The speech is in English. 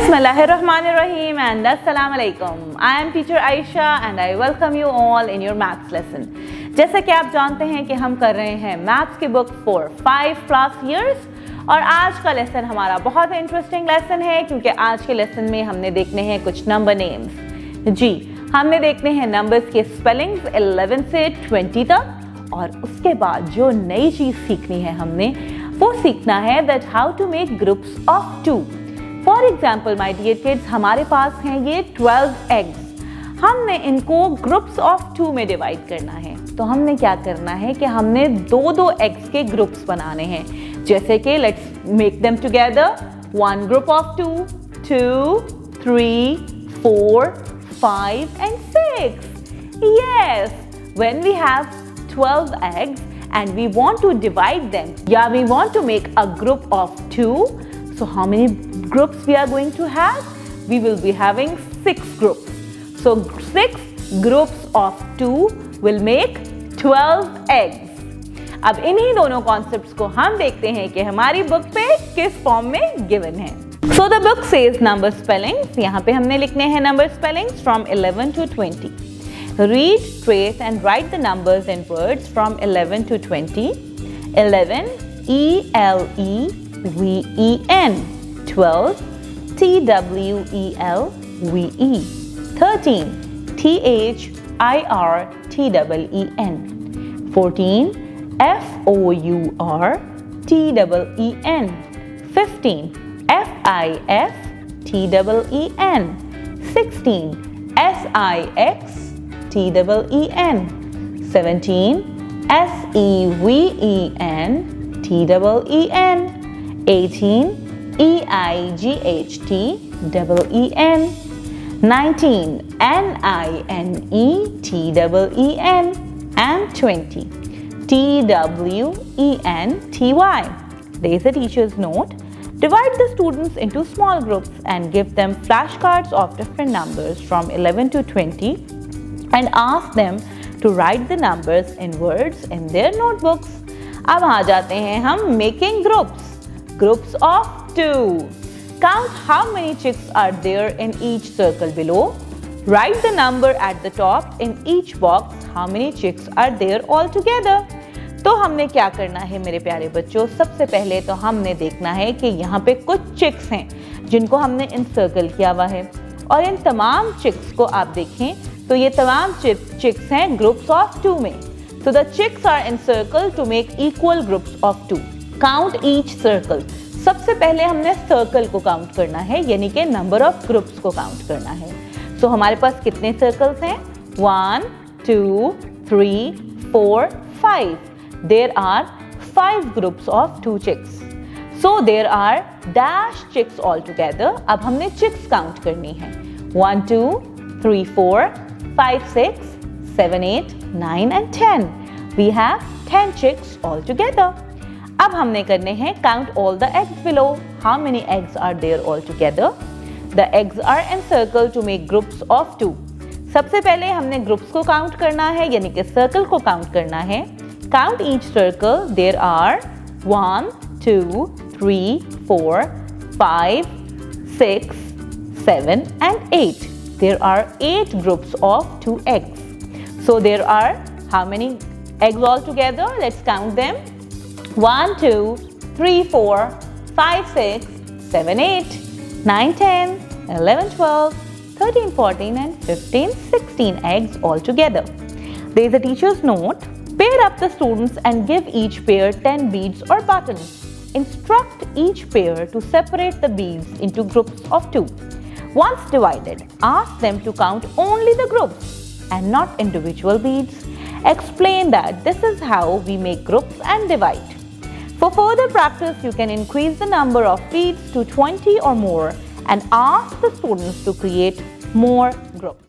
Bismillahirrahmanirrahim and Assalamu alaikum. I am teacher Aisha and I welcome you all in your maths lesson. जैसा कि आप जानते हैं कि हम कर रहे हैं मैथ्स की बुक फॉर 5+ years और आज का लेसन हमारा बहुत इंटरेस्टिंग लेसन है क्योंकि आज के लेसन में हमने देखने हैं कुछ नंबर नेम्स। जी, हमने देखने हैं नंबर्स के स्पेलिंग्स 11 से 20 तक और उसके बाद जो नई चीज़ सीखनी है हमने वो सीखना है that how to make groups of 2। For example my dear kids, हमारे पास हैं ये 12 एग्स। हमने इनको ग्रुप्स ऑफ 2 में डिवाइड करना है। तो हमने क्या करना है कि हमने दो एग्स के ग्रुप्स बनाने हैं। जैसे कि let's make them together. 1 group of 2, 2, 3, 4, 5 and 6. Yes, when we have 12 eggs and we want to divide them, we want to make a group of 2. So how many groups we are going to have? We will be having 6 groups. So 6 groups of 2 will make 12 eggs. अब इन्हीं दोनों concepts को हम देखते हैं कि हमारी book पे किस फॉर्म में गिवन है। So the book says number spellings. यहाँ पे हमने लिखने हैं number spellings from 11 to 20. Read, trace and write the numbers in words from 11 to 20. 11 E-L-E-V-E-N, 12 T-W-E-L-V-E, 13 T-H-I-R-T-E-E-N, 14 F-O-U-R-T-E-E-N, 15 F-I-F-T-E-E-N, 16 S-I-X-T-E-E-N, 17 S-E-V-E-N-T-E-E-N, 18 E-I-G-H-T-E-E-N, 19 N-I-N-E-T-E-E-N, and 20 T-W-E-N-T-Y. There is a teacher's note. Divide the students into small groups and give them flashcards of different numbers from 11 to 20 and ask them to write the numbers in words in their notebooks. अब आ जाते हैं हम making groups of 2. Count how many chicks are there in each circle below. Write the number at the top in each box. How many chicks are there all together? तो हमने क्या करना है मेरे प्यारे बच्चों, सबसे पहले तो हमने देखना है कि यहाँ पे कुछ चिक्स हैं जिनको हमने इंसर्कल किया हुआ है और इन तमाम चिक्स को आप देखें तो ये तमाम चिक्स हैं ग्रुप्स ऑफ 2 में। So the chicks are encircled to make equal groups of 2. Count each circle. सबसे पहले हमने सर्कल को काउंट करना है, यानी कि नंबर ऑफ ग्रुप्स को काउंट करना है। So हमारे पास कितने सर्कल्स हैं? 1, 2, 3, 4, 5. There are 5 groups of 2 chicks. So there are dash chicks altogether. अब हमने chicks काउंट करनी है। 1, 2, 3, 4, 5, 6, 7, 8, 9 and 10. We have 10 chicks altogether. अब हमने करने हैं count all the eggs below. How many eggs are there altogether? The eggs are encircled to make groups of 2. सबसे पहले हमने ग्रुप्स को काउंट करना है, यानी कि सर्कल को काउंट करना है। Count each circle. There are 1, 2, 3, 4, 5, 6, 7 and 8. There are 8 groups of 2 eggs. So there are how many eggs altogether? Let's count them. 1, 2, 3, 4, 5, 6, 7, 8, 9, 10, 11, 12, 13, 14 and 15, 16 eggs altogether. There is a teacher's note. Pair up the students and give each pair 10 beads or buttons. Instruct each pair to separate the beads into groups of 2. Once divided, ask them to count only the groups and not individual beads. Explain that this is how we make groups and divide. For further practice, you can increase the number of beads to 20 or more and ask the students to create more groups.